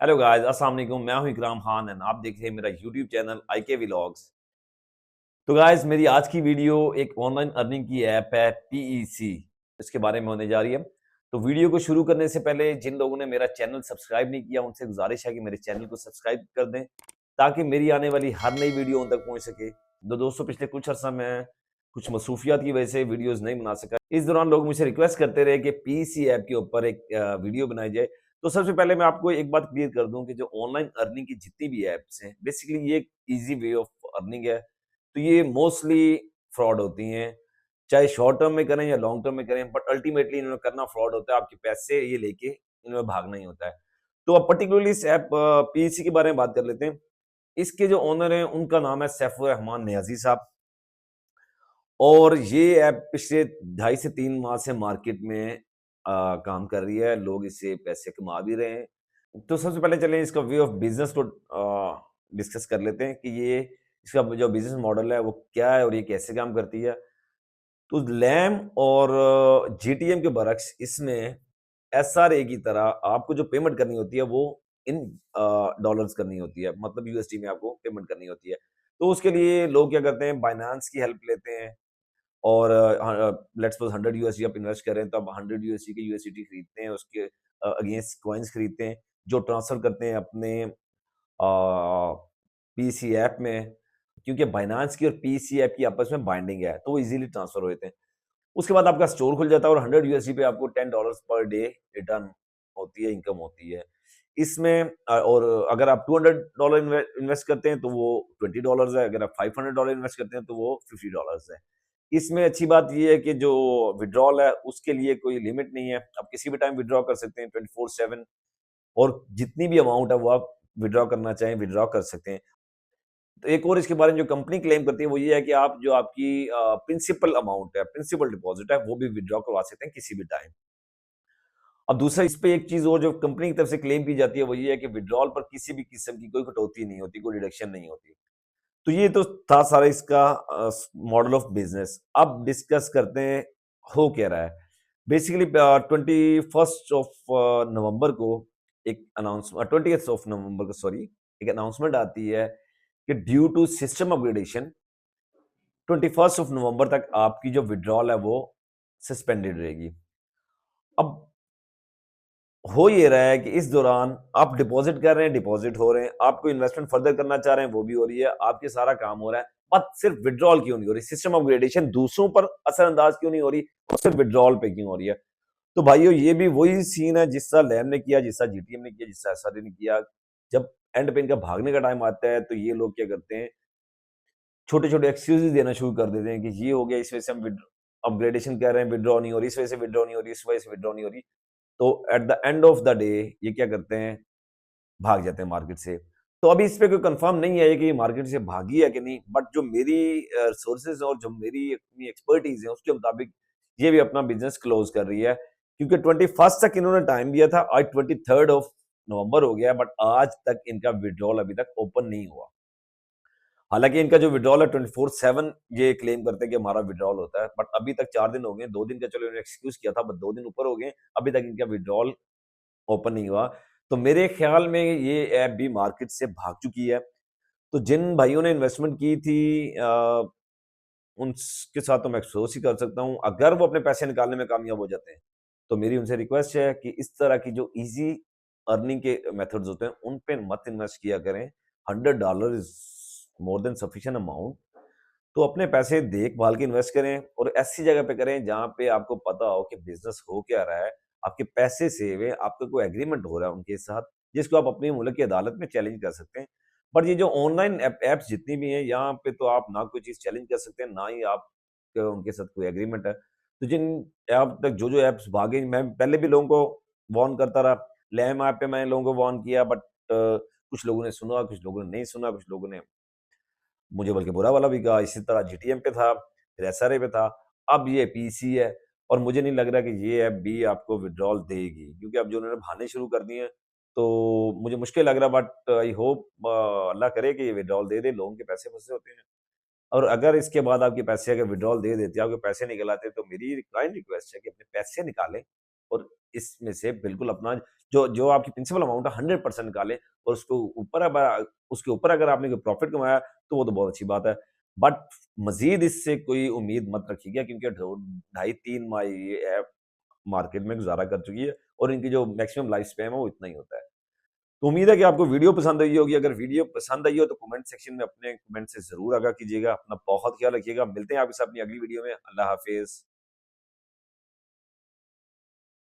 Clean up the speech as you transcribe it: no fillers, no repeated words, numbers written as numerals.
Hello guys, अस्सलाम वालेकुम। मैं हूं इकराम खान एंड आप देख रहे हैं मेरा यूट्यूब चैनल आई के व्लॉग्स। तो गाइस, मेरी आज की वीडियो एक ऑनलाइन अर्निंग की ऐप है पीईसी, इसके बारे में होने जा रही है। तो वीडियो को शुरू करने से पहले जिन लोगों ने मेरा चैनल सब्सक्राइब नहीं किया उनसे गुजारिश है कि मेरे चैनल को सब्सक्राइब कर दें ताकि मेरी आने वाली हर नई वीडियो उन तक पहुंच सके। तो दोस्तों, पिछले कुछ अर्सा में कुछ मसरूफियात की वजह से वीडियोस नहीं बना सका। इस दौरान लोग मुझसे रिक्वेस्ट करते रहे कि पीईसी ऐप के ऊपर एक वीडियो बनाई जाए। तो सबसे पहले मैं आपको एक बात क्लियर कर दूं कि जो ऑनलाइन अर्निंग की जितनी भी ऐप्स हैं, बेसिकली ये एक ईजी वे ऑफ अर्निंग है। तो ये मोस्टली फ्रॉड होती हैं, चाहे शॉर्ट टर्म में करें या लॉन्ग टर्म में करें, बट अल्टीमेटली इन्होंने करना फ्रॉड होता है। आपके पैसे ये लेके इन्होंने भागना ही होता है। तो अब पर्टिकुलरली इस ऐप पीईसी के बारे में बात कर लेते हैं। इसके जो ओनर हैं उनका नाम है सैफुर रहमान नियाजी साहब, और ये ऐप पिछले 2.5 से 3 माह से मार्केट में काम कर रही है। लोग इससे पैसे कमा भी रहे हैं। तो सबसे पहले चलें इसका वे ऑफ बिजनेस को डिस्कस कर लेते हैं कि ये इसका जो बिजनेस मॉडल है वो क्या है और ये कैसे काम करती है। तो लैम और जीटीएम के बरक्स इसमें एसआरए की तरह आपको जो पेमेंट करनी होती है वो इन डॉलर्स करनी होती है, मतलब यूएसडी में आपको पेमेंट करनी होती है। तो उसके लिए लोग क्या करते हैं, बाइनांस की हेल्प लेते हैं और लेट्स सपोज 100 यूएसडी आप इन्वेस्ट कर रहे हैं, तो आप 100 यूएसडी के यूएसडीटी खरीदते हैं, उसके अगेंस्ट कॉइन्स खरीदते हैं जो ट्रांसफर करते हैं अपने पीसी ऐप में। क्योंकि बाइनांस की और पीसी ऐप की आपस में बाइंडिंग है तो वो इजीली ट्रांसफर हो जाते हैं। उसके बाद आपका स्टोर खुल जाता है और 100 यूएसडी पे आपको $10 पर डे रिटर्न होती है, इनकम होती है। इसमें और अगर आप $200 इन्वेस्ट करते हैं तो वो $20 है, अगर आप $500 इन्वेस्ट करते हैं तो वो $50 है। इसमें अच्छी बात ये है कि जो विथड्रॉल है उसके लिए कोई लिमिट नहीं है, आप किसी भी टाइम विथड्रॉ कर सकते हैं 24/7, और जितनी भी अमाउंट है वो आप विथड्रॉ करना चाहें विथड्रॉ कर सकते हैं। तो एक और इसके बारे में जो कंपनी क्लेम करती है वो ये है कि आप जो आपकी प्रिंसिपल अमाउंट है, प्रिंसिपल डिपॉजिट है, वो भी विथड्रॉ करवा सकते हैं किसी भी टाइम। अब दूसरा इस पे एक चीज और जो कंपनी की तरफ से क्लेम की जाती है वो ये है कि विथड्रॉल पर किसी भी किस्म की कोई कटौती नहीं होती, कोई डिडक्शन नहीं होती। तो ये तो था सारा इसका मॉडल ऑफ बिजनेस। अब डिस्कस करते हैं हो क्या रहा है। बेसिकली 21 को एक अनाउंसमेंट 20 ऑफ नवंबर को, सॉरी, एक अनाउंसमेंट आती है कि ड्यू टू सिस्टम अपग्रेडेशन 21 तक आपकी जो विड्रॉल है वो सस्पेंडेड रहेगी। अब हो ये रहा है कि इस दौरान आप डिपॉजिट कर रहे हैं, डिपॉजिट हो रहे हैं, आपको इन्वेस्टमेंट फर्दर करना चाह रहे हैं, वो भी हो रही है, आपके सारा काम हो रहा है, बट सिर्फ विड्रॉल क्यों नहीं हो रही, सिस्टम अपग्रेडेशन दूसरों पर असरअंदाज क्यों नहीं हो रही और सिर्फ विड्रॉल पे क्यों हो रही है। तो भाइयों, ये भी वही सीन है जिस तरह लैम ने किया, जिस तरह जीटीएम ने किया, जिस तरह एसआरए ने किया। जब एंड पे इनका भागने का टाइम आता है तो ये लोग क्या करते हैं, छोटे छोटे एक्सक्यूजेस देना शुरू कर देते हैं कि ये हो गया, इस वजह से हम अपग्रेडेशन कर रहे हैं, विड्रॉ नहीं हो रही, इस वजह से विड्रॉ नहीं हो रही, इस वजह से विड्रॉ नहीं हो रही। तो at the end of the day ये क्या करते हैं, भाग जाते हैं मार्केट से। तो अभी इस पे कोई कंफर्म नहीं है कि ये मार्केट से भागी है कि नहीं, बट जो मेरी सोर्सेज और जो मेरी अपनी एक्सपर्टीज है उसके मुताबिक ये भी अपना बिजनेस क्लोज कर रही है। क्योंकि 21 तक इन्होंने टाइम दिया था, आज 23 नवंबर हो गया, बट आज तक इनका विड्रॉल अभी तक ओपन नहीं हुआ। हालांकि इनका जो विड्रॉल है 24/7 ये क्लेम करते हैं कि हमारा विड्रॉल होता है, बट अभी तक 4 दिन हो गए, 2 दिन का चलो इन्होंने एक्सक्यूज किया था, बट 2 दिन ऊपर हो गए, अभी तक इनका विड्रॉल ओपन नहीं हुआ। तो मेरे ख्याल में ये ऐप भी मार्केट से भाग चुकी है। तो जिन भाइयों ने इन्वेस्टमेंट की थी उनके साथ तो मैं अफ़सोस ही कर सकता हूँ। अगर वो अपने पैसे निकालने में कामयाब हो जाते हैं, तो मेरी उनसे रिक्वेस्ट है कि इस तरह की जो ईज़ी अर्निंग के मेथड्स होते हैं, उन पे मत इन्वेस्ट किया करें। $100 is more than sufficient amount. तो अपने पैसे देख-भाल के इन्वेस्ट करें और ऐसी जगह पे करें जहाँ पे आपको पता हो कि बिज़नेस हो क्या रहा है, आपके पैसे सेव हैं, आपका कोई एग्रीमेंट हो रहा है उनके साथ, जिसको आप अपने मुल्क की अदालत में चैलेंज कर सकते हैं। बट ये जो ऑनलाइन ऐप्स जितनी भी हैं, यहाँ पे तो आप ना कोई चीज़ चैलेंज कर सकते हैं, ना ही आप उनके साथ कोई एग्रीमेंट है। तो जिन ऐप तक जो-जो ऐप्स भागे, मैं पहले भी लोगों को वार्न करता रहा। लैम ऐप पे मैंने लोगों को वार्न किया, बट कुछ लोगों ने सुना, कुछ लोगों ने नहीं सुना, कुछ लोगों ने मुझे बल्कि बुरा वाला भी कहा। इसी तरह जीटीएम पे था, फिर एसआरए पे था, अब ये पीसी है, और मुझे नहीं लग रहा कि ये ऐप भी आपको विथड्रॉल देगी, क्योंकि अब जो उन्होंने बहाने शुरू कर दिए हैं, तो मुझे मुश्किल लग रहा है, बट आई होप अल्लाह करे कि ये विथड्रॉल दे दे। लोगों के पैसे फँसे होते हैं, और अगर इसके बाद आपके पैसे अगर विथड्रॉल दे देते हैं, आपके पैसे निकल आते हैं, तो मेरी काइंड रिक्वेस्ट है कि अपने पैसे निकालें और इसमें से बिल्कुल अपना जो जो आपकी प्रिंसिपल अमाउंट है 100% निकालें और उसके ऊपर अगर आपने कोई प्रॉफिट कमाया तो वो तो बहुत अच्छी बात है। बट मज़ीद इससे कोई उम्मीद मत रखिएगा, क्योंकि ढाई 3 माह ये ऐप मार्केट में गुज़ारा कर चुकी है और इनकी जो मैक्सिमम लाइफ स्पैन है वो इतना ही होता है। तो उम्मीद है कि आपको वीडियो पसंद आई होगी। अगर वीडियो पसंद आई हो तो कमेंट सेक्शन में अपने कमेंट से ज़रूर आगाह कीजिएगा। अपना बहुत ख्याल रखिएगा। मिलते हैं आपके साथ अपनी अगली वीडियो में। अल्लाह हाफ़िज़।